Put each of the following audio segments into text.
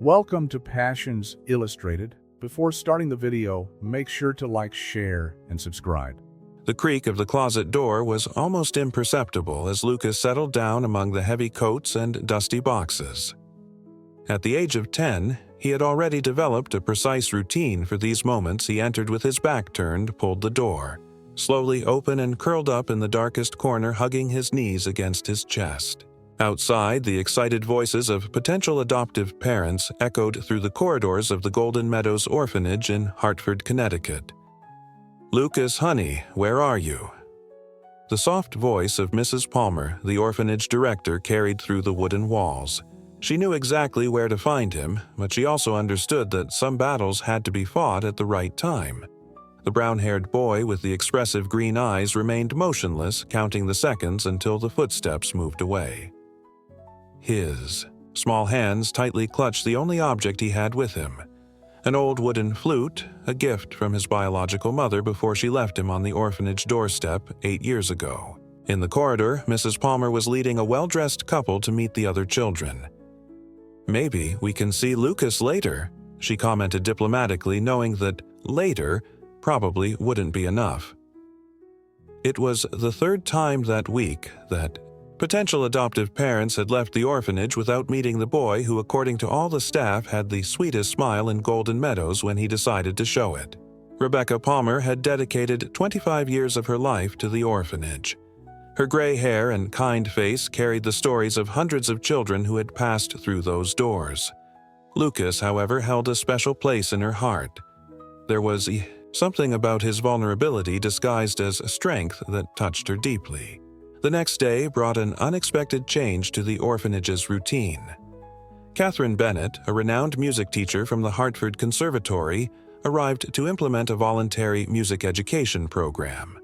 Welcome to Passions Illustrated. Before starting the video, make sure to like, share, and subscribe. The creak of the closet door was almost imperceptible as Lucas settled down among the heavy coats and dusty boxes. At the age of 10, he had already developed a precise routine for these moments. He entered with his back turned, pulled the door, slowly open and curled up in the darkest corner, hugging his knees against his chest. Outside, the excited voices of potential adoptive parents echoed through the corridors of the Golden Meadows Orphanage in Hartford, Connecticut. "Lucas, honey, where are you?" The soft voice of Mrs. Palmer, the orphanage director, carried through the wooden walls. She knew exactly where to find him, but she also understood that some battles had to be fought at the right time. The brown-haired boy with the expressive green eyes remained motionless, counting the seconds until the footsteps moved away. His small hands tightly clutched the only object he had with him, an old wooden flute, a gift from his biological mother before she left him on the orphanage doorstep 8 years ago. In the corridor, Mrs. Palmer was leading a well-dressed couple to meet the other children. "Maybe we can see Lucas later," she commented diplomatically, knowing that later probably wouldn't be enough. It was the third time that week that potential adoptive parents had left the orphanage without meeting the boy who, according to all the staff, had the sweetest smile in Golden Meadows when he decided to show it. Rebecca Palmer had dedicated 25 years of her life to the orphanage. Her gray hair and kind face carried the stories of hundreds of children who had passed through those doors. Lucas, however, held a special place in her heart. There was something about his vulnerability disguised as strength that touched her deeply. The next day brought an unexpected change to the orphanage's routine. Catherine Bennett, a renowned music teacher from the Hartford Conservatory, arrived to implement a voluntary music education program.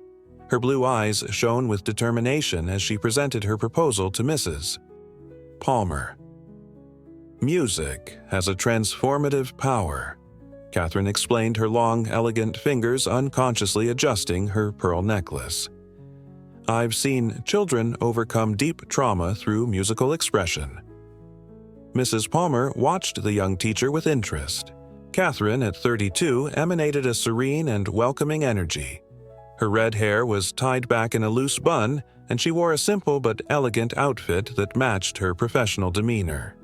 Her blue eyes shone with determination as she presented her proposal to Mrs. Palmer. "Music has a transformative power," Catherine explained, her long, elegant fingers unconsciously adjusting her pearl necklace. "I've seen children overcome deep trauma through musical expression." Mrs. Palmer watched the young teacher with interest. Catherine, at 32, emanated a serene and welcoming energy. Her red hair was tied back in a loose bun, and she wore a simple but elegant outfit that matched her professional demeanor.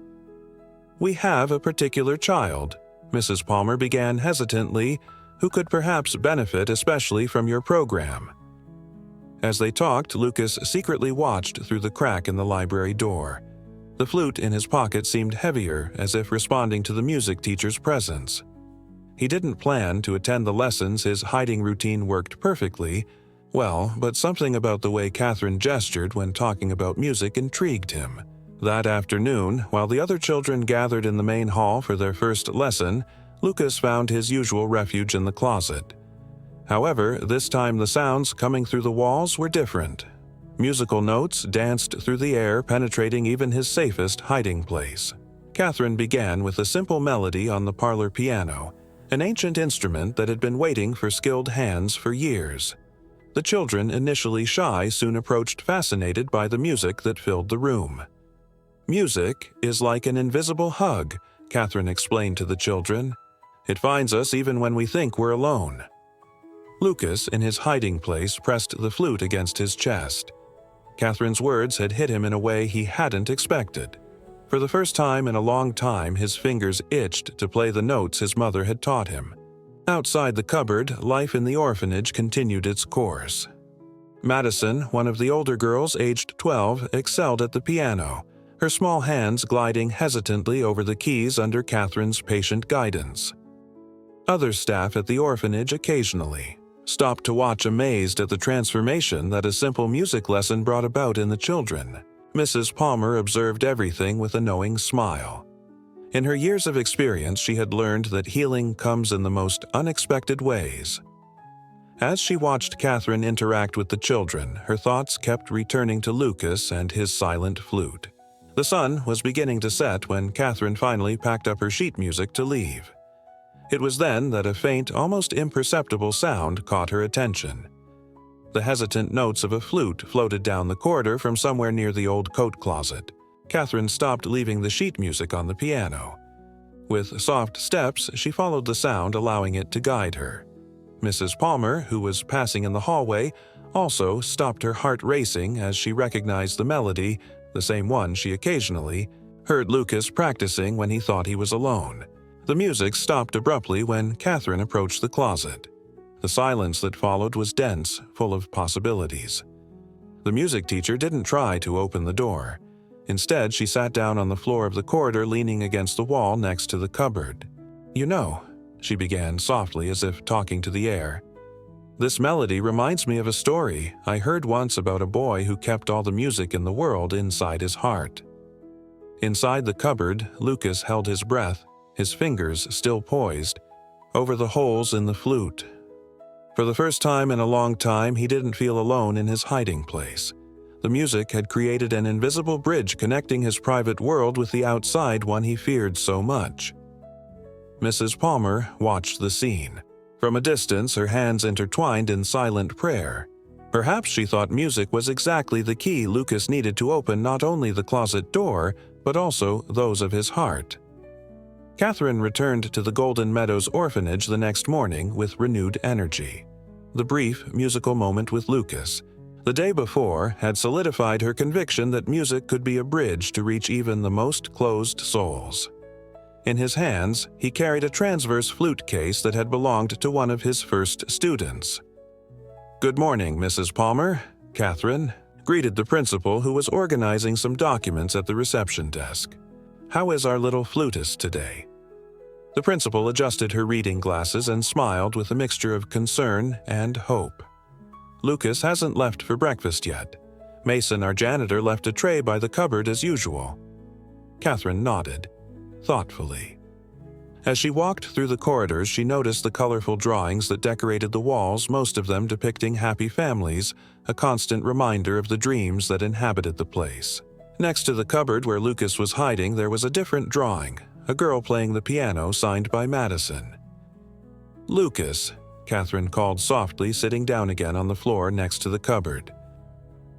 "We have a particular child," Mrs. Palmer began hesitantly, "who could perhaps benefit especially from your program." As they talked, Lucas secretly watched through the crack in the library door. The flute in his pocket seemed heavier, as if responding to the music teacher's presence. He didn't plan to attend the lessons. His hiding routine worked perfectly well, but something about the way Catherine gestured when talking about music intrigued him. That afternoon, while the other children gathered in the main hall for their first lesson, Lucas found his usual refuge in the closet. However, this time the sounds coming through the walls were different. Musical notes danced through the air, penetrating even his safest hiding place. Catherine began with a simple melody on the parlor piano, an ancient instrument that had been waiting for skilled hands for years. The children, initially shy, soon approached, fascinated by the music that filled the room. "Music is like an invisible hug," Catherine explained to the children. "It finds us even when we think we're alone." Lucas, in his hiding place, pressed the flute against his chest. Catherine's words had hit him in a way he hadn't expected. For the first time in a long time, his fingers itched to play the notes his mother had taught him. Outside the cupboard, life in the orphanage continued its course. Madison, one of the older girls, aged 12, excelled at the piano, her small hands gliding hesitantly over the keys under Catherine's patient guidance. Other staff at the orphanage occasionally stopped to watch, amazed at the transformation that a simple music lesson brought about in the children. Mrs. Palmer observed everything with a knowing smile. In her years of experience, she had learned that healing comes in the most unexpected ways. As she watched Catherine interact with the children, her thoughts kept returning to Lucas and his silent flute. The sun was beginning to set when Catherine finally packed up her sheet music to leave. It was then that a faint, almost imperceptible sound caught her attention. The hesitant notes of a flute floated down the corridor from somewhere near the old coat closet. Catherine stopped leaving the sheet music on the piano. With soft steps, she followed the sound, allowing it to guide her. Mrs. Palmer, who was passing in the hallway, also stopped, her heart racing as she recognized the melody, the same one she occasionally heard Lucas practicing when he thought he was alone. The music stopped abruptly when Catherine approached the closet. The silence that followed was dense, full of possibilities. The music teacher didn't try to open the door. Instead, she sat down on the floor of the corridor, leaning against the wall next to the cupboard. "You know," she began softly, as if talking to the air, "this melody reminds me of a story I heard once about a boy who kept all the music in the world inside his heart." Inside the cupboard, Lucas held his breath, his fingers still poised, over the holes in the flute. For the first time in a long time, he didn't feel alone in his hiding place. The music had created an invisible bridge connecting his private world with the outside one he feared so much. Mrs. Palmer watched the scene. From a distance, her hands intertwined in silent prayer. Perhaps she thought music was exactly the key Lucas needed to open not only the closet door, but also those of his heart. Catherine returned to the Golden Meadows Orphanage the next morning with renewed energy. The brief musical moment with Lucas, the day before, had solidified her conviction that music could be a bridge to reach even the most closed souls. In his hands, he carried a transverse flute case that had belonged to one of his first students. "Good morning, Mrs. Palmer," Catherine greeted the principal, who was organizing some documents at the reception desk. "How is our little flutist today?" The principal adjusted her reading glasses and smiled with a mixture of concern and hope. "Lucas hasn't left for breakfast yet. Mason, our janitor, left a tray by the cupboard as usual." Catherine nodded, thoughtfully. As she walked through the corridors, she noticed the colorful drawings that decorated the walls, most of them depicting happy families, a constant reminder of the dreams that inhabited the place. Next to the cupboard where Lucas was hiding, there was a different drawing, a girl playing the piano signed by Madison. "Lucas," Catherine called softly, sitting down again on the floor next to the cupboard.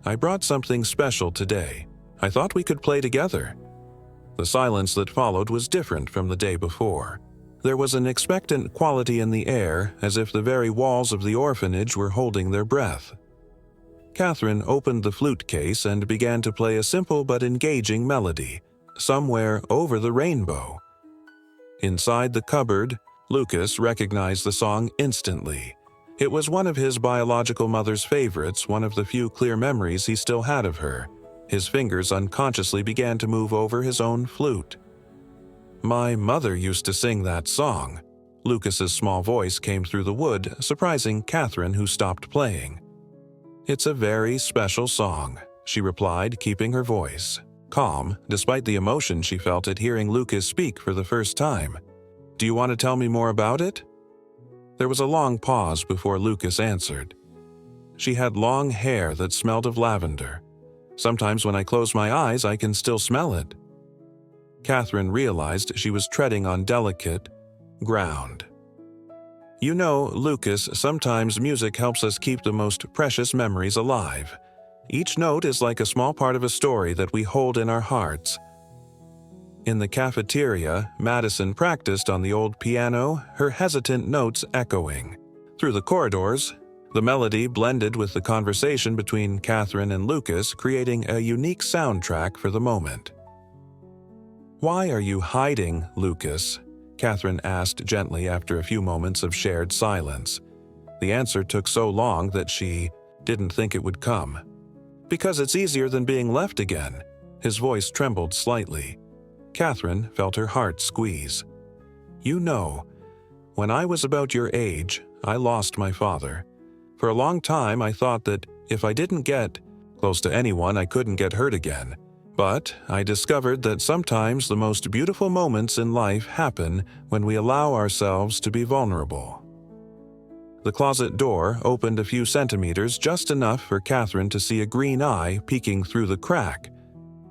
"I brought something special today. I thought we could play together." The silence that followed was different from the day before. There was an expectant quality in the air, as if the very walls of the orphanage were holding their breath. Catherine opened the flute case and began to play a simple but engaging melody, "Somewhere Over the Rainbow." Inside the cupboard, Lucas recognized the song instantly. It was one of his biological mother's favorites, one of the few clear memories he still had of her. His fingers unconsciously began to move over his own flute. "My mother used to sing that song." Lucas's small voice came through the wood, surprising Catherine, who stopped playing. "It's a very special song," she replied, keeping her voice calm, despite the emotion she felt at hearing Lucas speak for the first time. "Do you want to tell me more about it?" There was a long pause before Lucas answered. "She had long hair that smelled of lavender. Sometimes when I close my eyes, I can still smell it." Catherine realized she was treading on delicate ground. "You know, Lucas, sometimes music helps us keep the most precious memories alive. Each note is like a small part of a story that we hold in our hearts." In the cafeteria, Madison practiced on the old piano, her hesitant notes echoing. Through the corridors, the melody blended with the conversation between Catherine and Lucas, creating a unique soundtrack for the moment. "Why are you hiding, Lucas?" Catherine asked gently after a few moments of shared silence. The answer took so long that she didn't think it would come. "Because it's easier than being left again." His voice trembled slightly. Catherine felt her heart squeeze. "You know, when I was about your age, I lost my father. For a long time, I thought that if I didn't get close to anyone, I couldn't get hurt again. But I discovered that sometimes the most beautiful moments in life happen when we allow ourselves to be vulnerable." The closet door opened a few centimeters, just enough for Catherine to see a green eye peeking through the crack.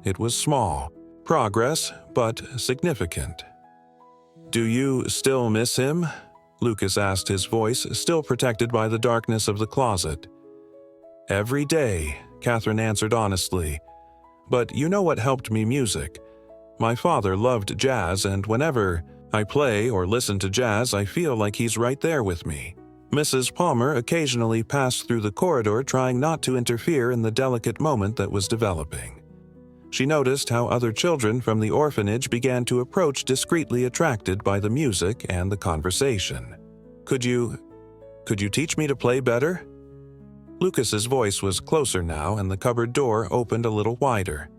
It was small, progress, but significant. "Do you still miss him?" Lucas asked, his voice still protected by the darkness of the closet. "Every day," Catherine answered honestly. "But you know what helped me? Music. My father loved jazz, and whenever I play or listen to jazz, I feel like he's right there with me." Mrs. Palmer occasionally passed through the corridor, trying not to interfere in the delicate moment that was developing. She noticed how other children from the orphanage began to approach, discreetly attracted by the music and the conversation. Could you teach me to play better?" Lucas's voice was closer now, and the cupboard door opened a little wider.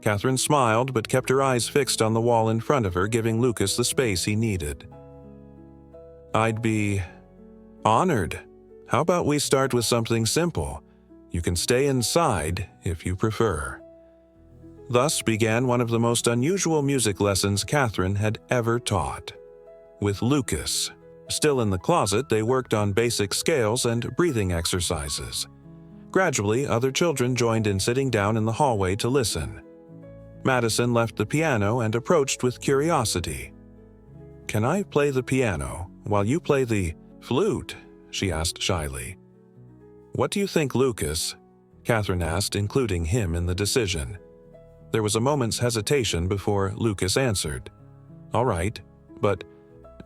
Catherine smiled but kept her eyes fixed on the wall in front of her, giving Lucas the space he needed. "I'd be honored. How about we start with something simple? You can stay inside if you prefer." Thus began one of the most unusual music lessons Catherine had ever taught. With Lucas. Still in the closet, they worked on basic scales and breathing exercises. Gradually, other children joined in, sitting down in the hallway to listen. Madison left the piano and approached with curiosity. "Can I play the piano while you play the flute?" she asked shyly. "What do you think, Lucas?" Catherine asked, including him in the decision. There was a moment's hesitation before Lucas answered. "All right, but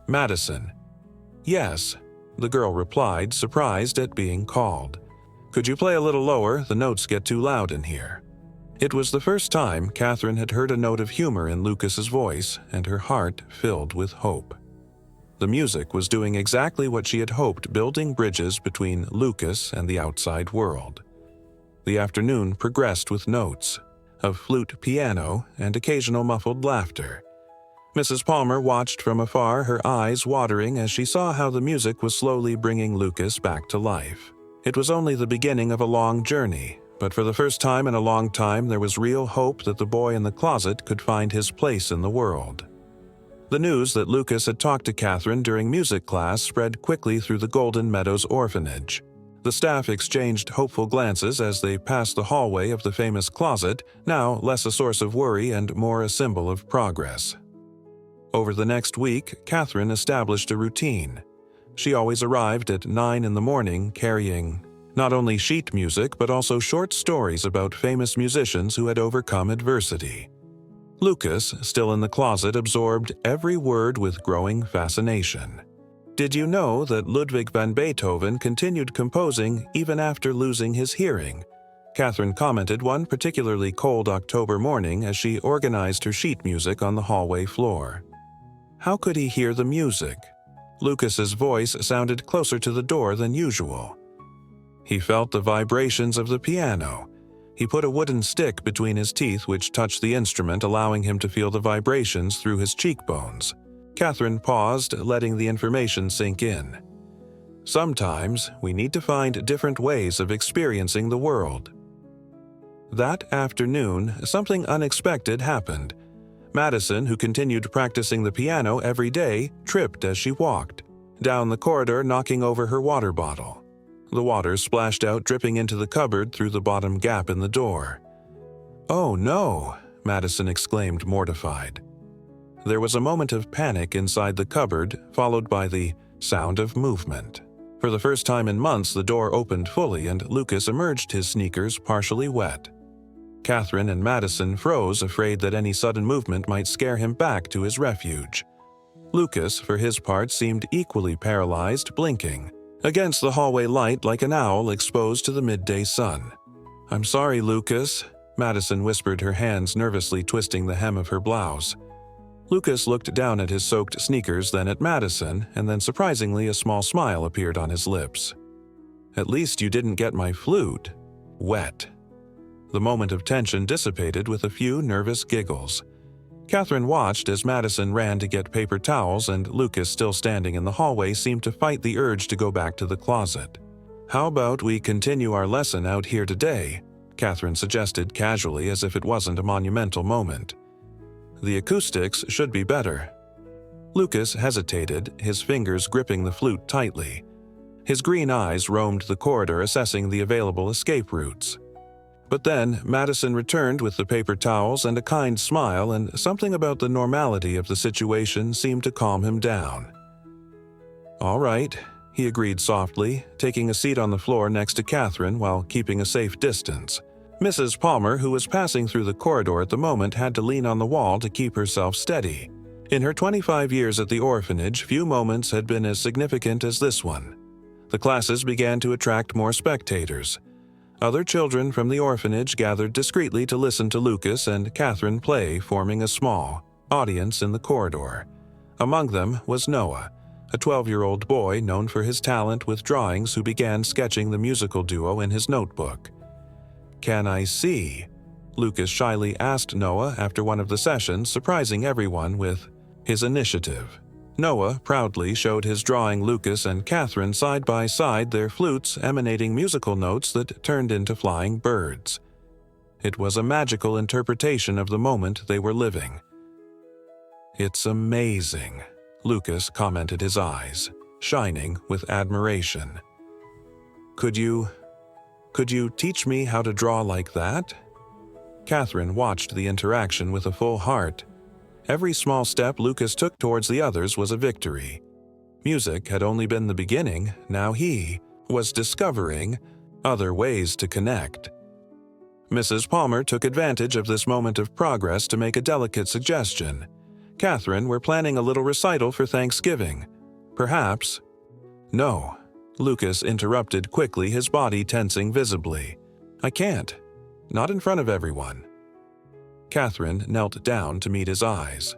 Madison." "Yes," the girl replied, surprised at being called. "Could you play a little lower? The notes get too loud in here." It was the first time Catherine had heard a note of humor in Lucas's voice, and her heart filled with hope. The music was doing exactly what she had hoped, building bridges between Lucas and the outside world. The afternoon progressed with notes of flute, piano, and occasional muffled laughter. Mrs. Palmer watched from afar, her eyes watering as she saw how the music was slowly bringing Lucas back to life. It was only the beginning of a long journey, but for the first time in a long time there was real hope that the boy in the closet could find his place in the world. The news that Lucas had talked to Catherine during music class spread quickly through the Golden Meadows Orphanage. The staff exchanged hopeful glances as they passed the hallway of the famous closet, now less a source of worry and more a symbol of progress. Over the next week, Catherine established a routine. She always arrived at 9 in the morning carrying not only sheet music but also short stories about famous musicians who had overcome adversity. Lucas, still in the closet, absorbed every word with growing fascination. Did you know that Ludwig van Beethoven continued composing even after losing his hearing? Catherine commented one particularly cold October morning as she organized her sheet music on the hallway floor. How could he hear the music? Lucas's voice sounded closer to the door than usual. He felt the vibrations of the piano. He put a wooden stick between his teeth which touched the instrument, allowing him to feel the vibrations through his cheekbones. Catherine paused, letting the information sink in. Sometimes we need to find different ways of experiencing the world. That afternoon, something unexpected happened. Madison, who continued practicing the piano every day, tripped as she walked down the corridor, knocking over her water bottle. The water splashed out, dripping into the cupboard through the bottom gap in the door. "Oh no!" Madison exclaimed, mortified. There was a moment of panic inside the cupboard, followed by the sound of movement. For the first time in months, the door opened fully and Lucas emerged, his sneakers partially wet. Catherine and Madison froze, afraid that any sudden movement might scare him back to his refuge. Lucas, for his part, seemed equally paralyzed, blinking against the hallway light like an owl exposed to the midday sun. "I'm sorry, Lucas," Madison whispered, her hands nervously twisting the hem of her blouse. Lucas looked down at his soaked sneakers, then at Madison, and then surprisingly a small smile appeared on his lips. "At least you didn't get my flute wet." The moment of tension dissipated with a few nervous giggles. Catherine watched as Madison ran to get paper towels, and Lucas, still standing in the hallway, seemed to fight the urge to go back to the closet. "How about we continue our lesson out here today?" Catherine suggested casually, as if it wasn't a monumental moment. "The acoustics should be better." Lucas hesitated, his fingers gripping the flute tightly. His green eyes roamed the corridor, assessing the available escape routes. But then Madison returned with the paper towels and a kind smile, and something about the normality of the situation seemed to calm him down. "All right," he agreed softly, taking a seat on the floor next to Catherine while keeping a safe distance. Mrs. Palmer, who was passing through the corridor at the moment, had to lean on the wall to keep herself steady. In her 25 years at the orphanage, few moments had been as significant as this one. The classes began to attract more spectators. Other children from the orphanage gathered discreetly to listen to Lucas and Catherine play, forming a small audience in the corridor. Among them was Noah, a 12-year-old boy known for his talent with drawings who began sketching the musical duo in his notebook. "Can I see?" Lucas shyly asked Noah after one of the sessions, surprising everyone with his initiative. Noah proudly showed his drawing Lucas and Catherine side by side, their flutes emanating musical notes that turned into flying birds. It was a magical interpretation of the moment they were living. "It's amazing," Lucas commented, his eyes shining with admiration. Could you teach me how to draw like that?" Catherine watched the interaction with a full heart. Every small step Lucas took towards the others was a victory. Music had only been the beginning, now he was discovering other ways to connect. Mrs. Palmer took advantage of this moment of progress to make a delicate suggestion. "Catherine, we're planning a little recital for Thanksgiving. Perhaps—" "No," Lucas interrupted quickly, his body tensing visibly. "I can't. Not in front of everyone." Catherine knelt down to meet his eyes.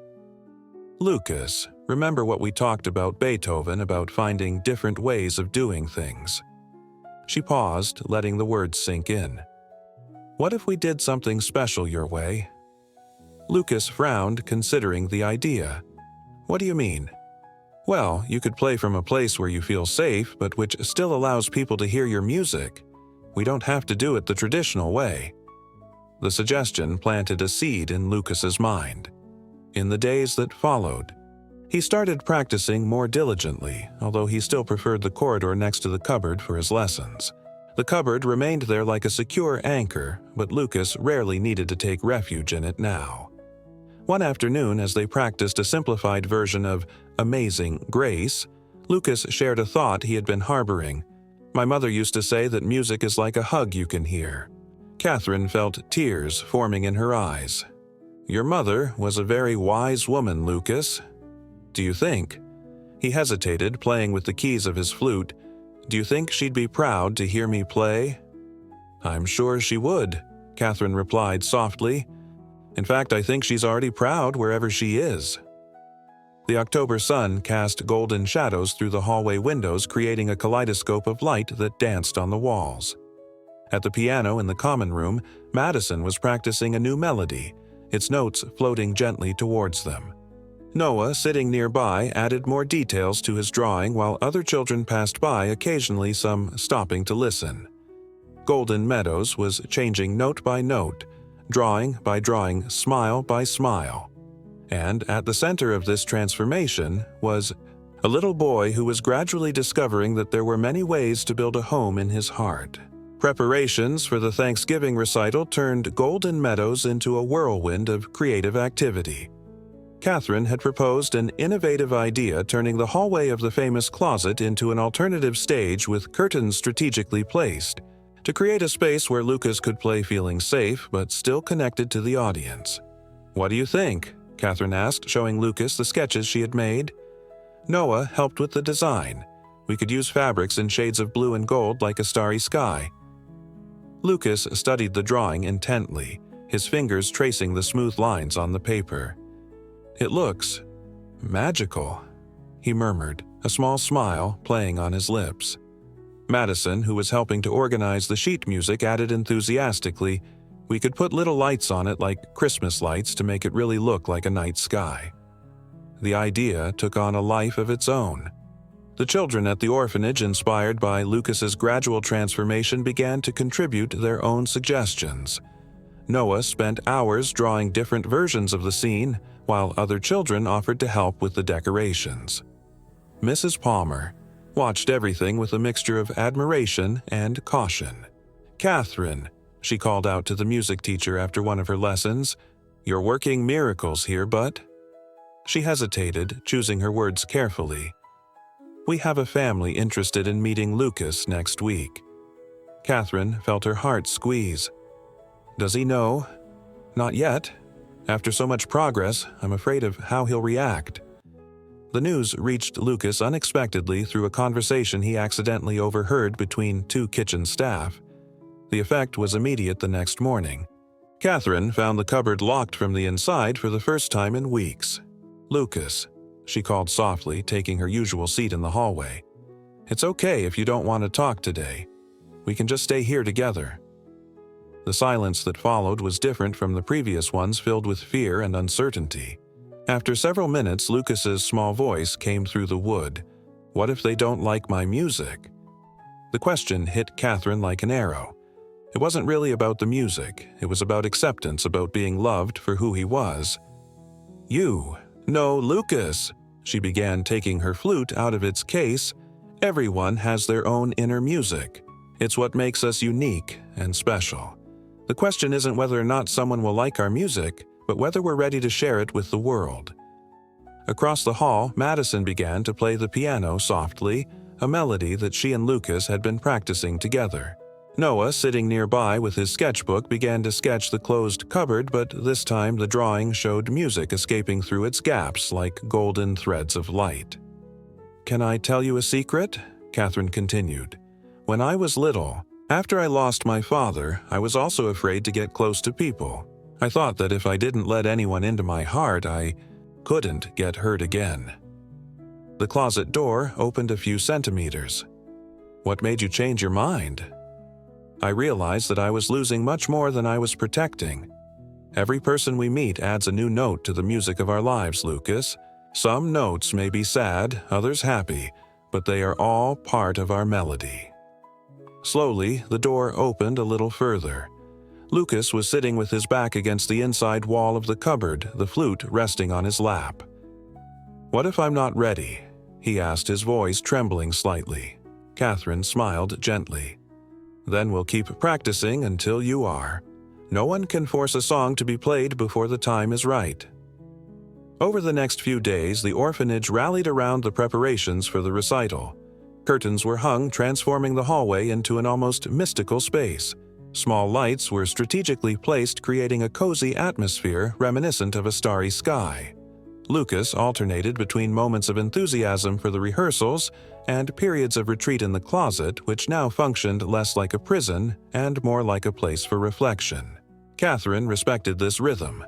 "Lucas, remember what we talked about Beethoven, about finding different ways of doing things?" She paused, letting the words sink in. "What if we did something special your way?" Lucas frowned, considering the idea. "What do you mean?" "Well, you could play from a place where you feel safe, but which still allows people to hear your music. We don't have to do it the traditional way." The suggestion planted a seed in Lucas's mind. In the days that followed, he started practicing more diligently, although he still preferred the corridor next to the cupboard for his lessons. The cupboard remained there like a secure anchor, but Lucas rarely needed to take refuge in it now. One afternoon, as they practiced a simplified version of Amazing Grace, Lucas shared a thought he had been harboring. "My mother used to say that music is like a hug you can hear." Catherine felt tears forming in her eyes. "Your mother was a very wise woman, Lucas. Do you think?" He hesitated, playing with the keys of his flute. "Do you think she'd be proud to hear me play?" "I'm sure she would," Catherine replied softly. "In fact, I think she's already proud wherever she is." The October sun cast golden shadows through the hallway windows, creating a kaleidoscope of light that danced on the walls. At the piano in the common room, Madison was practicing a new melody, its notes floating gently towards them. Noah, sitting nearby, added more details to his drawing while other children passed by, occasionally some stopping to listen. Golden Meadows was changing note by note, drawing by drawing, smile by smile. And at the center of this transformation was a little boy who was gradually discovering that there were many ways to build a home in his heart. Preparations for the Thanksgiving recital turned Golden Meadows into a whirlwind of creative activity. Catherine had proposed an innovative idea, turning the hallway of the famous closet into an alternative stage with curtains strategically placed, to create a space where Lucas could play feeling safe but still connected to the audience. "What do you think?" Catherine asked, showing Lucas the sketches she had made. Noah helped with the design. "We could use fabrics in shades of blue and gold like a starry sky." Lucas studied the drawing intently, his fingers tracing the smooth lines on the paper. "It looks magical," he murmured, a small smile playing on his lips. Madison, who was helping to organize the sheet music, added enthusiastically, "We could put little lights on it like Christmas lights to make it really look like a night sky." The idea took on a life of its own. The children at the orphanage, inspired by Lucas's gradual transformation, began to contribute their own suggestions. Noah spent hours drawing different versions of the scene, while other children offered to help with the decorations. Mrs. Palmer watched everything with a mixture of admiration and caution. "Catherine," she called out to the music teacher after one of her lessons, "you're working miracles here, but—" She hesitated, choosing her words carefully. "We have a family interested in meeting Lucas next week." Catherine felt her heart squeeze. "Does he know?" "Not yet. After so much progress, I'm afraid of how he'll react." The news reached Lucas unexpectedly through a conversation he accidentally overheard between two kitchen staff. The effect was immediate the next morning. Catherine found the cupboard locked from the inside for the first time in weeks. "Lucas," she called softly, taking her usual seat in the hallway. "It's okay if you don't want to talk today. We can just stay here together." The silence that followed was different from the previous ones, filled with fear and uncertainty. After several minutes, Lucas's small voice came through the wood. "What if they don't like my music?" The question hit Catherine like an arrow. It wasn't really about the music. It was about acceptance, about being loved for who he was. No, Lucas," she began, taking her flute out of its case. "Everyone has their own inner music. It's what makes us unique and special. The question isn't whether or not someone will like our music, but whether we're ready to share it with the world." Across the hall, Madison began to play the piano softly, a melody that she and Lucas had been practicing together. Noah, sitting nearby with his sketchbook, began to sketch the closed cupboard, but this time the drawing showed music escaping through its gaps like golden threads of light. "Can I tell you a secret?" Catherine continued. "When I was little, after I lost my father, I was also afraid to get close to people. I thought that if I didn't let anyone into my heart, I couldn't get hurt again." The closet door opened a few centimeters. "What made you change your mind?" "I realized that I was losing much more than I was protecting. Every person we meet adds a new note to the music of our lives, Lucas. Some notes may be sad, others happy, but they are all part of our melody." Slowly, the door opened a little further. Lucas was sitting with his back against the inside wall of the cupboard, the flute resting on his lap. "What if I'm not ready?" he asked, his voice trembling slightly. Catherine smiled gently. "Then we'll keep practicing until you are. No one can force a song to be played before the time is right." Over the next few days, the orphanage rallied around the preparations for the recital. Curtains were hung, transforming the hallway into an almost mystical space. Small lights were strategically placed, creating a cozy atmosphere reminiscent of a starry sky. Lucas alternated between moments of enthusiasm for the rehearsals and periods of retreat in the closet, which now functioned less like a prison and more like a place for reflection. Catherine respected this rhythm,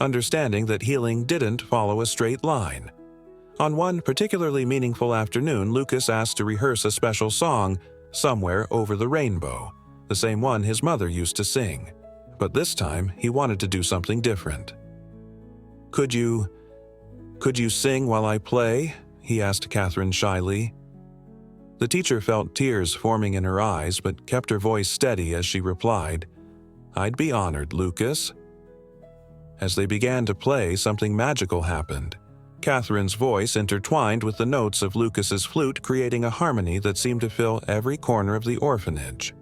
understanding that healing didn't follow a straight line. On one particularly meaningful afternoon, Lucas asked to rehearse a special song, "Somewhere Over the Rainbow," the same one his mother used to sing. But this time, he wanted to do something different. Could you sing while I play?" he asked Catherine shyly. The teacher felt tears forming in her eyes, but kept her voice steady as she replied, "I'd be honored, Lucas." As they began to play, something magical happened. Catherine's voice intertwined with the notes of Lucas's flute, creating a harmony that seemed to fill every corner of the orphanage.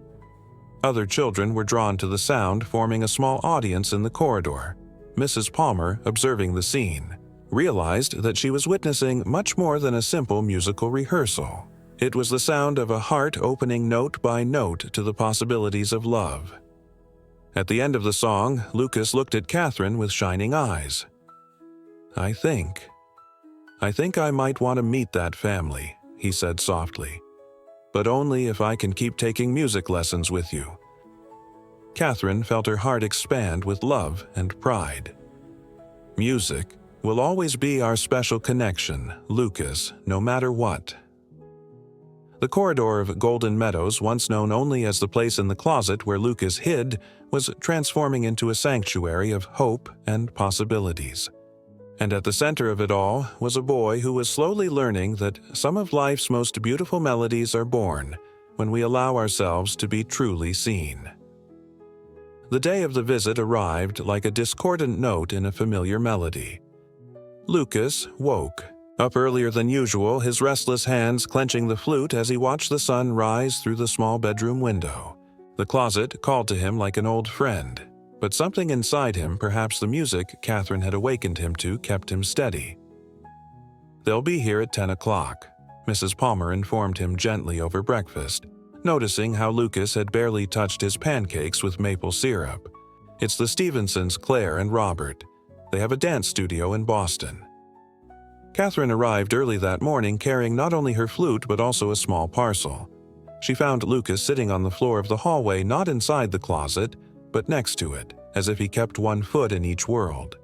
Other children were drawn to the sound, forming a small audience in the corridor. Mrs. Palmer, observing the scene, realized that she was witnessing much more than a simple musical rehearsal. It was the sound of a heart opening note by note to the possibilities of love. At the end of the song, Lucas looked at Catherine with shining eyes. I think I might want to meet that family," he said softly. "But only if I can keep taking music lessons with you." Catherine felt her heart expand with love and pride. "Music will always be our special connection, Lucas, no matter what." The corridor of Golden Meadows, once known only as the place in the closet where Lucas hid, was transforming into a sanctuary of hope and possibilities. And at the center of it all was a boy who was slowly learning that some of life's most beautiful melodies are born when we allow ourselves to be truly seen. The day of the visit arrived like a discordant note in a familiar melody. Lucas woke, up earlier than usual, his restless hands clenching the flute as he watched the sun rise through the small bedroom window. The closet called to him like an old friend, but something inside him, perhaps the music Catherine had awakened him to, kept him steady. "They'll be here at 10 o'clock, Mrs. Palmer informed him gently over breakfast, noticing how Lucas had barely touched his pancakes with maple syrup. "It's the Stevensons, Claire and Robert. They have a dance studio in Boston. Catherine arrived early that morning carrying not only her flute but also a small parcel. She found Lucas sitting on the floor of the hallway, not inside the closet, but next to it, as if he kept one foot in each world.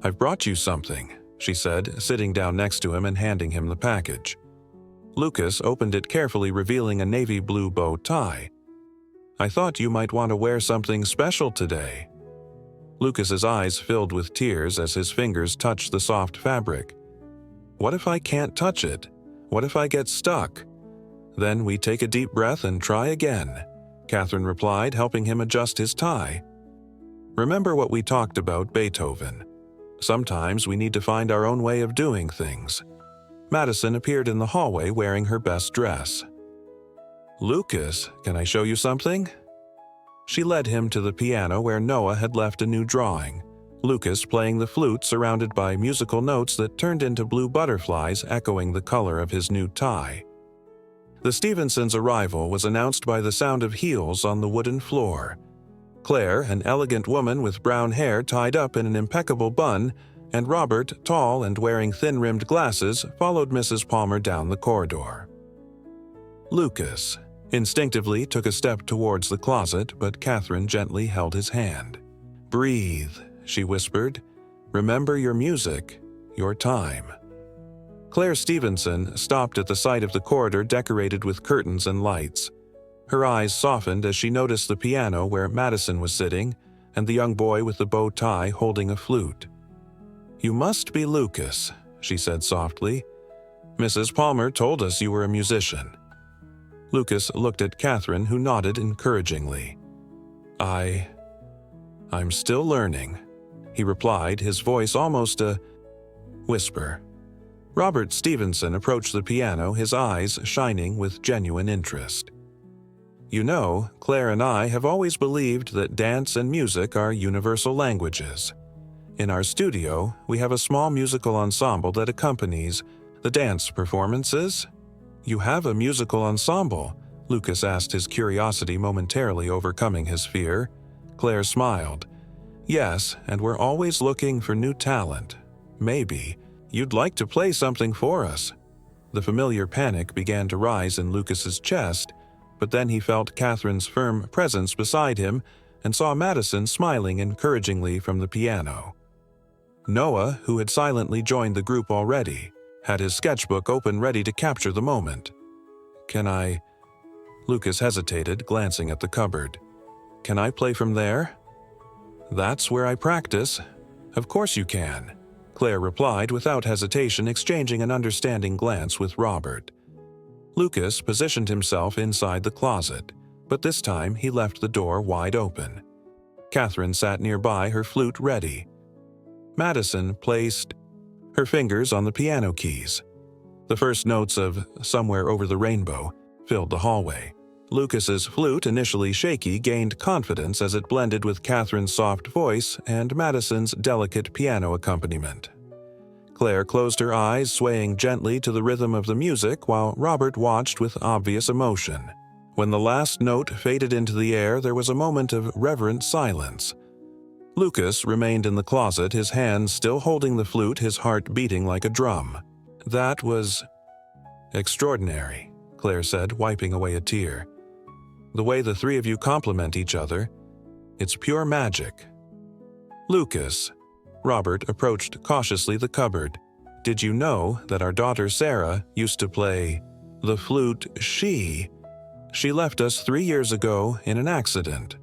"I've brought you something," she said, sitting down next to him and handing him the package. Lucas opened it carefully, revealing a navy blue bow tie. "I thought you might want to wear something special today." Lucas's eyes filled with tears as his fingers touched the soft fabric. "What if I can't touch it? What if I get stuck?" "Then we take a deep breath and try again," Catherine replied, helping him adjust his tie. "Remember what we talked about Beethoven. Sometimes we need to find our own way of doing things." Madison appeared in the hallway wearing her best dress. "Lucas, can I show you something?" She led him to the piano where Noah had left a new drawing, Lucas playing the flute surrounded by musical notes that turned into blue butterflies echoing the color of his new tie. The Stevensons' arrival was announced by the sound of heels on the wooden floor. Claire, an elegant woman with brown hair tied up in an impeccable bun, and Robert, tall and wearing thin-rimmed glasses, followed Mrs. Palmer down the corridor. Lucas instinctively took a step towards the closet, but Catherine gently held his hand. "Breathe," she whispered. "Remember your music, your time." Claire Stevenson stopped at the side of the corridor decorated with curtains and lights. Her eyes softened as she noticed the piano where Madison was sitting and the young boy with the bow tie holding a flute. "You must be Lucas," she said softly. "Mrs. Palmer told us you were a musician." Lucas looked at Catherine, who nodded encouragingly. I'm still learning," he replied, his voice almost a whisper. Robert Stevenson approached the piano, his eyes shining with genuine interest. "You know, Claire and I have always believed that dance and music are universal languages. In our studio, we have a small musical ensemble that accompanies the dance performances." "You have a musical ensemble?" Lucas asked, his curiosity momentarily overcoming his fear. Claire smiled. "Yes, and we're always looking for new talent. Maybe you'd like to play something for us." The familiar panic began to rise in Lucas's chest, but then he felt Catherine's firm presence beside him and saw Madison smiling encouragingly from the piano. Noah, who had silently joined the group already, had his sketchbook open ready to capture the moment. "Can I?" Lucas hesitated, glancing at the cupboard. "Can I play from there?" "That's where I practice." "Of course you can," Claire replied without hesitation, exchanging an understanding glance with Robert. Lucas positioned himself inside the closet, but this time he left the door wide open. Catherine sat nearby, her flute ready. Madison placed her fingers on the piano keys. The first notes of "Somewhere Over the Rainbow" filled the hallway. Lucas's flute, initially shaky, gained confidence as it blended with Catherine's soft voice and Madison's delicate piano accompaniment. Claire closed her eyes, swaying gently to the rhythm of the music, while Robert watched with obvious emotion. When the last note faded into the air, there was a moment of reverent silence. Lucas remained in the closet, his hands still holding the flute, his heart beating like a drum. "That was extraordinary," Claire said, wiping away a tear. "The way the three of you complement each other, it's pure magic." "Lucas," Robert approached cautiously the cupboard, "did you know that our daughter Sarah used to play the flute? She left us 3 years ago in an accident."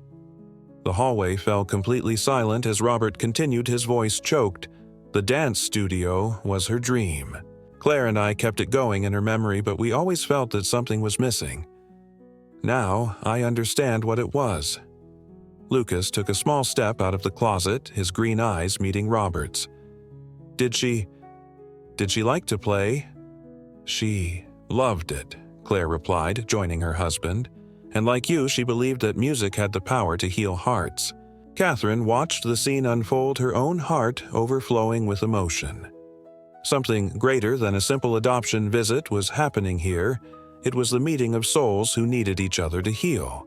The hallway fell completely silent as Robert continued, his voice choked. "The dance studio was her dream. Claire and I kept it going in her memory, but we always felt that something was missing. Now I understand what it was." Lucas took a small step out of the closet, his green eyes meeting Robert's. Did she like to play?" "She loved it," Claire replied, joining her husband. "And like you, she believed that music had the power to heal hearts." Catherine watched the scene unfold, her own heart overflowing with emotion. Something greater than a simple adoption visit was happening here. It was the meeting of souls who needed each other to heal.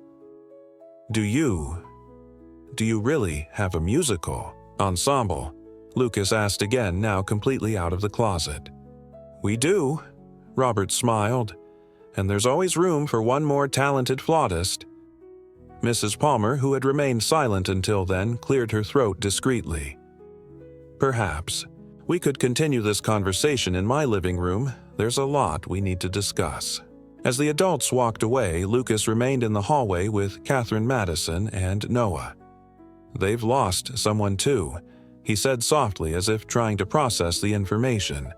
Do you really have a musical ensemble?" Lucas asked again, now completely out of the closet. "We do," Robert smiled, "and there's always room for one more talented flautist." Mrs. Palmer, who had remained silent until then, cleared her throat discreetly. "Perhaps. We could continue this conversation in my living room. There's a lot we need to discuss." As the adults walked away, Lucas remained in the hallway with Catherine Madison and Noah. "They've lost someone too," he said softly as if trying to process the information.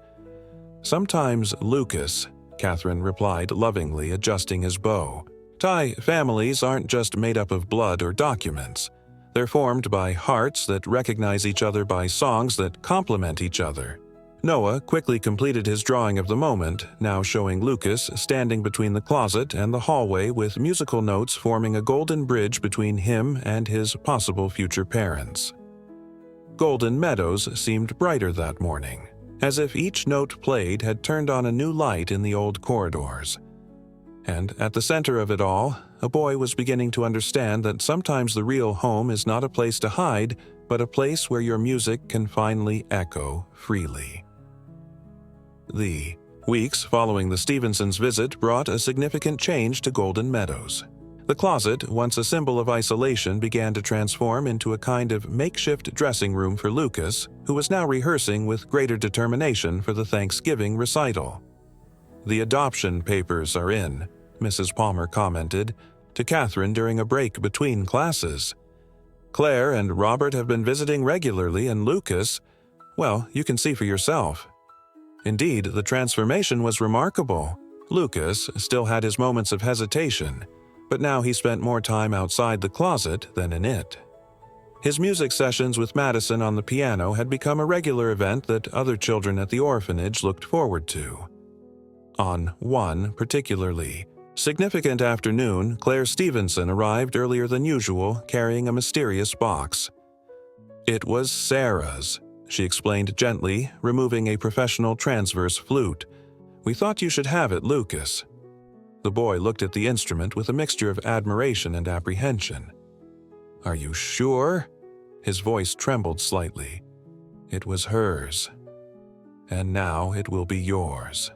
"Sometimes, Lucas," Catherine replied lovingly, adjusting his bow. "Thai families aren't just made up of blood or documents. They're formed by hearts that recognize each other by songs that complement each other." Noah quickly completed his drawing of the moment, now showing Lucas standing between the closet and the hallway with musical notes forming a golden bridge between him and his possible future parents. Golden Meadows seemed brighter that morning, as if each note played had turned on a new light in the old corridors. And at the center of it all, a boy was beginning to understand that sometimes the real home is not a place to hide, but a place where your music can finally echo freely. The weeks following the Stevensons' visit brought a significant change to Golden Meadows. The closet, once a symbol of isolation, began to transform into a kind of makeshift dressing room for Lucas, who was now rehearsing with greater determination for the Thanksgiving recital. "The adoption papers are in," Mrs. Palmer commented to Catherine during a break between classes. "Claire and Robert have been visiting regularly, and Lucas, well, you can see for yourself." Indeed, the transformation was remarkable. Lucas still had his moments of hesitation, but now he spent more time outside the closet than in it. His music sessions with Madison on the piano had become a regular event that other children at the orphanage looked forward to. On one particularly significant afternoon, Claire Stevenson arrived earlier than usual, carrying a mysterious box. "It was Sarah's," she explained gently, removing a professional transverse flute. "We thought you should have it, Lucas." The boy looked at the instrument with a mixture of admiration and apprehension. "Are you sure?" His voice trembled slightly. "It was hers. And now it will be yours."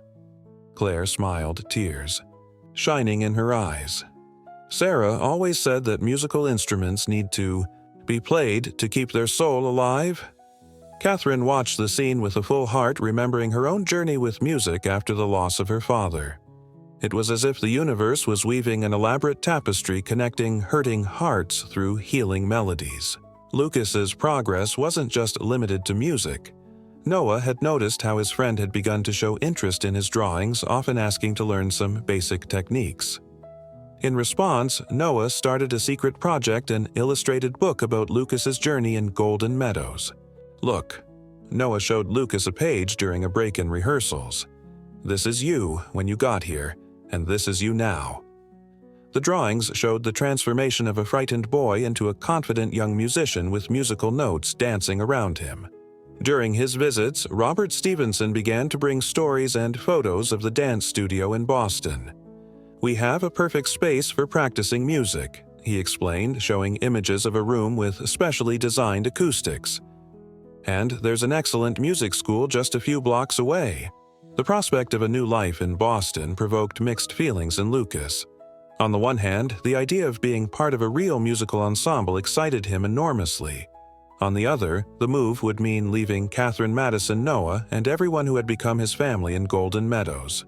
Claire smiled, tears shining in her eyes. "Sarah always said that musical instruments need to be played to keep their soul alive." Catherine watched the scene with a full heart, remembering her own journey with music after the loss of her father. It was as if the universe was weaving an elaborate tapestry connecting hurting hearts through healing melodies. Lucas's progress wasn't just limited to music. Noah had noticed how his friend had begun to show interest in his drawings, often asking to learn some basic techniques. In response, Noah started a secret project, an illustrated book about Lucas's journey in Golden Meadows. "Look," Noah showed Lucas a page during a break in rehearsals. "This is you when you got here, and this is you now." The drawings showed the transformation of a frightened boy into a confident young musician with musical notes dancing around him. During his visits, Robert Stevenson began to bring stories and photos of the dance studio in Boston. "We have a perfect space for practicing music," he explained, showing images of a room with specially designed acoustics. "And there's an excellent music school just a few blocks away." The prospect of a new life in Boston provoked mixed feelings in Lucas. On the one hand, the idea of being part of a real musical ensemble excited him enormously. On the other, the move would mean leaving Catherine Madison, Noah, and everyone who had become his family in Golden Meadows.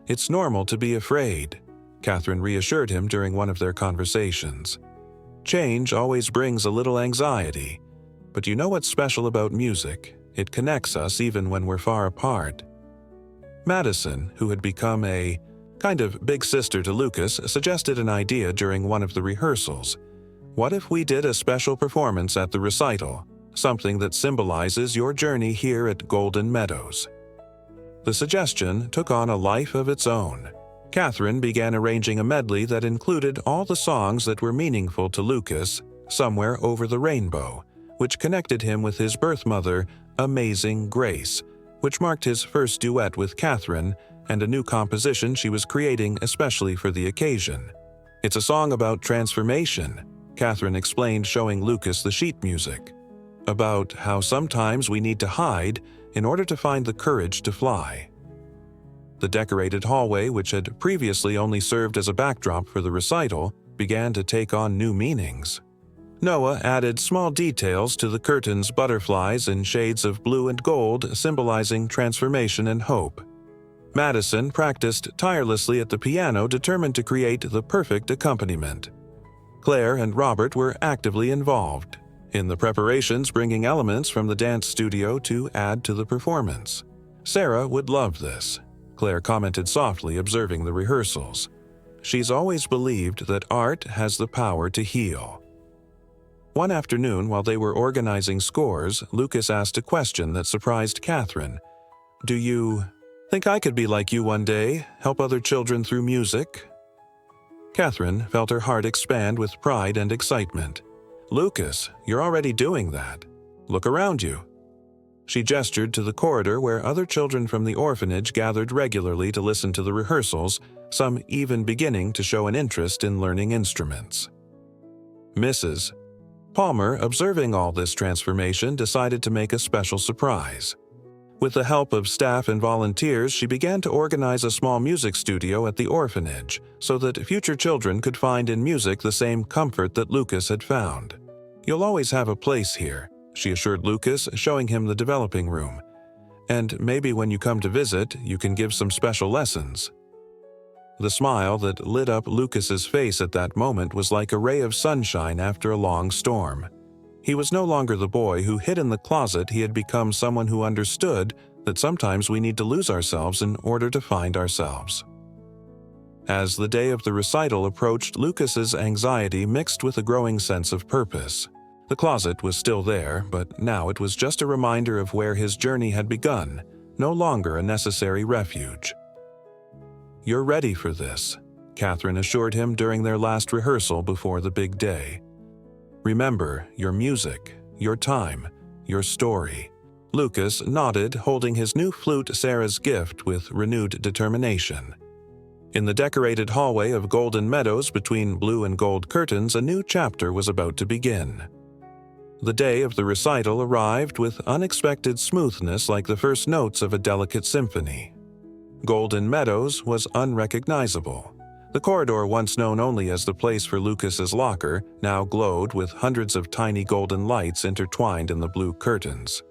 "It's normal to be afraid," Catherine reassured him during one of their conversations. "Change always brings a little anxiety. But you know what's special about music? It connects us even when we're far apart." Madison, who had become a kind of big sister to Lucas, suggested an idea during one of the rehearsals. "What if we did a special performance at the recital, something that symbolizes your journey here at Golden Meadows?" The suggestion took on a life of its own. Catherine began arranging a medley that included all the songs that were meaningful to Lucas, "Somewhere Over the Rainbow," which connected him with his birth mother, "Amazing Grace," which marked his first duet with Catherine, and a new composition she was creating especially for the occasion. "It's a song about transformation," Catherine explained, showing Lucas the sheet music. about how sometimes we need to hide in order to find the courage to fly. The decorated hallway, which had previously only served as a backdrop for the recital, began to take on new meanings. Noah added small details to the curtain's butterflies in shades of blue and gold, symbolizing transformation and hope. Madison practiced tirelessly at the piano, determined to create the perfect accompaniment. Claire and Robert were actively involved in the preparations, bringing elements from the dance studio to add to the performance. Sarah would love this, Claire commented softly, observing the rehearsals. She's always believed that art has the power to heal. One afternoon, while they were organizing scores, Lucas asked a question that surprised Catherine. "Do you think I could be like you one day, help other children through music?" Catherine felt her heart expand with pride and excitement. "Lucas, you're already doing that. Look around you." She gestured to the corridor where other children from the orphanage gathered regularly to listen to the rehearsals, some even beginning to show an interest in learning instruments. Mrs. Palmer, observing all this transformation, decided to make a special surprise. With the help of staff and volunteers, she began to organize a small music studio at the orphanage so that future children could find in music the same comfort that Lucas had found. "You'll always have a place here," she assured Lucas, showing him the developing room. "And maybe when you come to visit, you can give some special lessons." The smile that lit up Lucas's face at that moment was like a ray of sunshine after a long storm. He was no longer the boy who hid in the closet. He had become someone who understood that sometimes we need to lose ourselves in order to find ourselves. As the day of the recital approached, Lucas's anxiety mixed with a growing sense of purpose. The closet was still there, but now it was just a reminder of where his journey had begun, no longer a necessary refuge. "You're ready for this," Catherine assured him during their last rehearsal before the big day. "Remember, your music, your time, your story." Lucas nodded, holding his new flute, Sarah's gift, with renewed determination. In the decorated hallway of Golden Meadows between blue and gold curtains, a new chapter was about to begin. The day of the recital arrived with unexpected smoothness, like the first notes of a delicate symphony. Golden Meadows was unrecognizable. The corridor, once known only as the place for Lucas's locker, now glowed with hundreds of tiny golden lights intertwined in the blue curtains.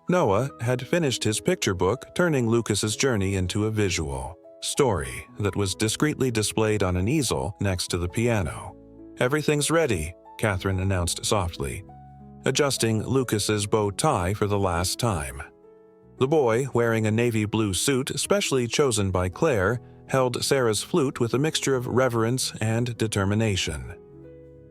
Noah had finished his picture book, turning Lucas's journey into a visual story that was discreetly displayed on an easel next to the piano. "Everything's ready," Catherine announced softly, adjusting Lucas's bow tie for the last time. The boy, wearing a navy blue suit specially chosen by Claire, held Sarah's flute with a mixture of reverence and determination.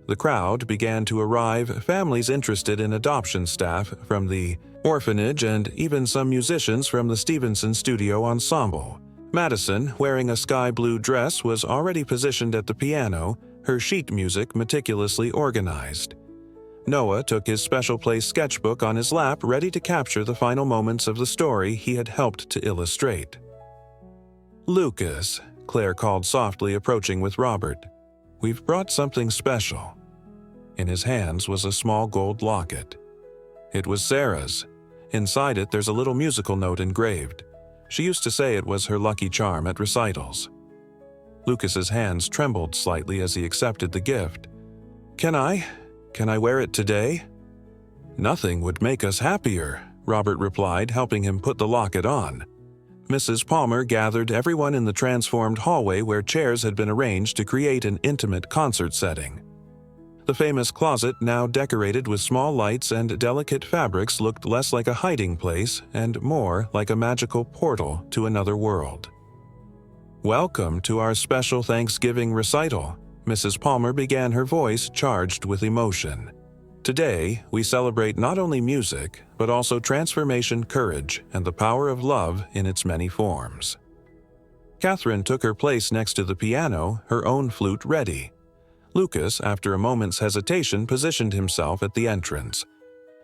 The crowd began to arrive, families interested in adoption, staff from the orphanage, and even some musicians from the Stevenson Studio Ensemble. Madison, wearing a sky blue dress, was already positioned at the piano, her sheet music meticulously organized. Noah took his special place sketchbook on his lap, ready to capture the final moments of the story he had helped to illustrate. "Lucas," Claire called softly, approaching with Robert, "we've brought something special." In his hands was a small gold locket. It was Sarah's. Inside it, there's a little musical note engraved. She used to say it was her lucky charm at recitals. Lucas's hands trembled slightly as he accepted the gift. Can I wear it today?" "Nothing would make us happier," Robert replied, helping him put the locket on. Mrs. Palmer gathered everyone in the transformed hallway where chairs had been arranged to create an intimate concert setting. The famous closet, now decorated with small lights and delicate fabrics, looked less like a hiding place and more like a magical portal to another world. "Welcome to our special Thanksgiving recital," Mrs. Palmer began, her voice charged with emotion. "Today, we celebrate not only music, but also transformation, courage, and the power of love in its many forms." Catherine took her place next to the piano, her own flute ready. Lucas, after a moment's hesitation, positioned himself at the entrance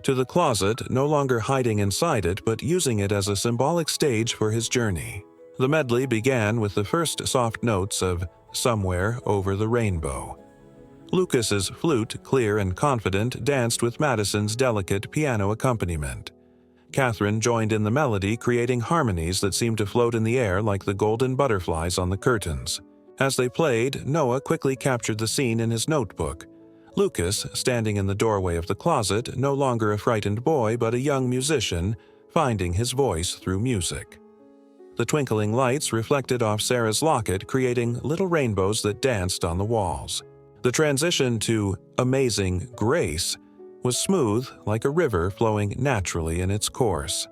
to the closet, no longer hiding inside it, but using it as a symbolic stage for his journey. The medley began with the first soft notes of "Somewhere Over the Rainbow." Lucas's flute, clear and confident, danced with Madison's delicate piano accompaniment. Catherine joined in the melody, creating harmonies that seemed to float in the air like the golden butterflies on the curtains. As they played, Noah quickly captured the scene in his notebook. Lucas, standing in the doorway of the closet, no longer a frightened boy but a young musician, finding his voice through music. The twinkling lights reflected off Sarah's locket, creating little rainbows that danced on the walls. The transition to Amazing Grace was smooth, like a river flowing naturally in its course.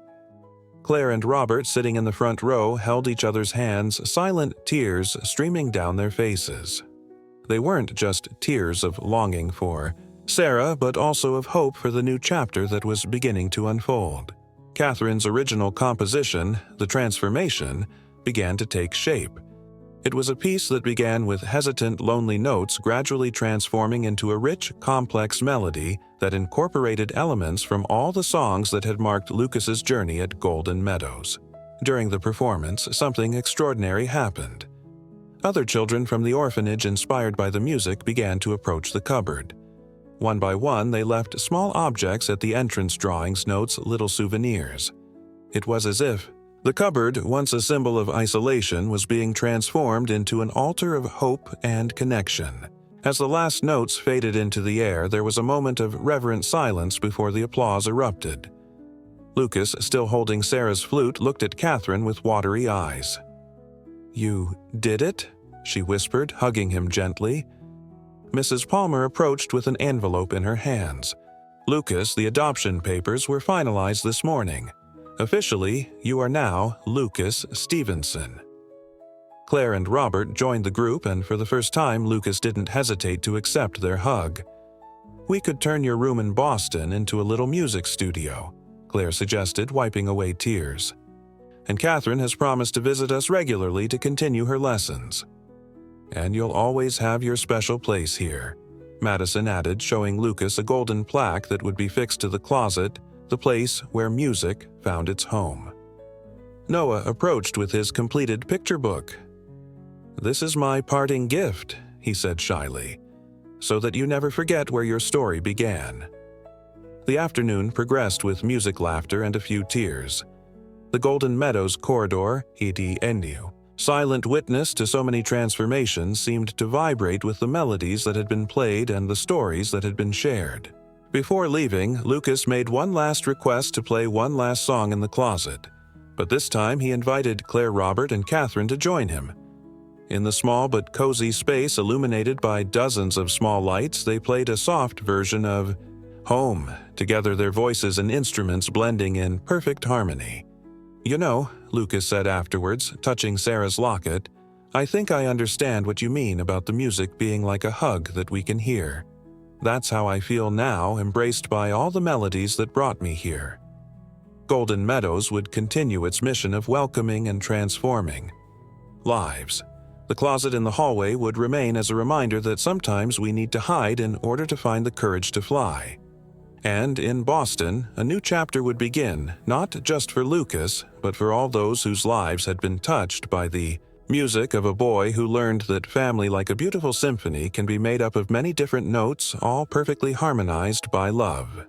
Claire and Robert, sitting in the front row, held each other's hands, silent tears streaming down their faces. They weren't just tears of longing for Sarah, but also of hope for the new chapter that was beginning to unfold. Catherine's original composition, The Transformation, began to take shape. It was a piece that began with hesitant, lonely notes, gradually transforming into a rich, complex melody that incorporated elements from all the songs that had marked Lucas's journey at Golden Meadows. During the performance, something extraordinary happened. Other children from the orphanage, inspired by the music, began to approach the cupboard. One by one, they left small objects at the entrance, drawings, notes, little souvenirs. It was as if the cupboard, once a symbol of isolation, was being transformed into an altar of hope and connection. As the last notes faded into the air, there was a moment of reverent silence before the applause erupted. Lucas, still holding Sarah's flute, looked at Catherine with watery eyes. "You did it?" she whispered, hugging him gently. Mrs. Palmer approached with an envelope in her hands. "Lucas, the adoption papers were finalized this morning. Officially, you are now Lucas Stevenson." Claire and Robert joined the group, and for the first time, Lucas didn't hesitate to accept their hug. "We could turn your room in Boston into a little music studio," Claire suggested, wiping away tears. "And Catherine has promised to visit us regularly to continue her lessons." "And you'll always have your special place here," Madison added, showing Lucas a golden plaque that would be fixed to the closet, the place where music found its home. Noah approached with his completed picture book. "This is my parting gift," he said shyly, "so that you never forget where your story began." The afternoon progressed with music, laughter, and a few tears. The Golden Meadows corridor, Iti Enyu, silent witness to so many transformations, seemed to vibrate with the melodies that had been played and the stories that had been shared. Before leaving, Lucas made one last request to play one last song in the closet, but this time he invited Claire, Robert, and Catherine to join him. In the small but cozy space illuminated by dozens of small lights, they played a soft version of Home, together, their voices and instruments blending in perfect harmony. "You know," Lucas said afterwards, touching Sarah's locket, "I think I understand what you mean about the music being like a hug that we can hear. That's how I feel now, embraced by all the melodies that brought me here." Golden Meadows would continue its mission of welcoming and transforming lives. The closet in the hallway would remain as a reminder that sometimes we need to hide in order to find the courage to fly. And in Boston, a new chapter would begin, not just for Lucas, but for all those whose lives had been touched by the music of a boy who learned that family, like a beautiful symphony, can be made up of many different notes, all perfectly harmonized by love.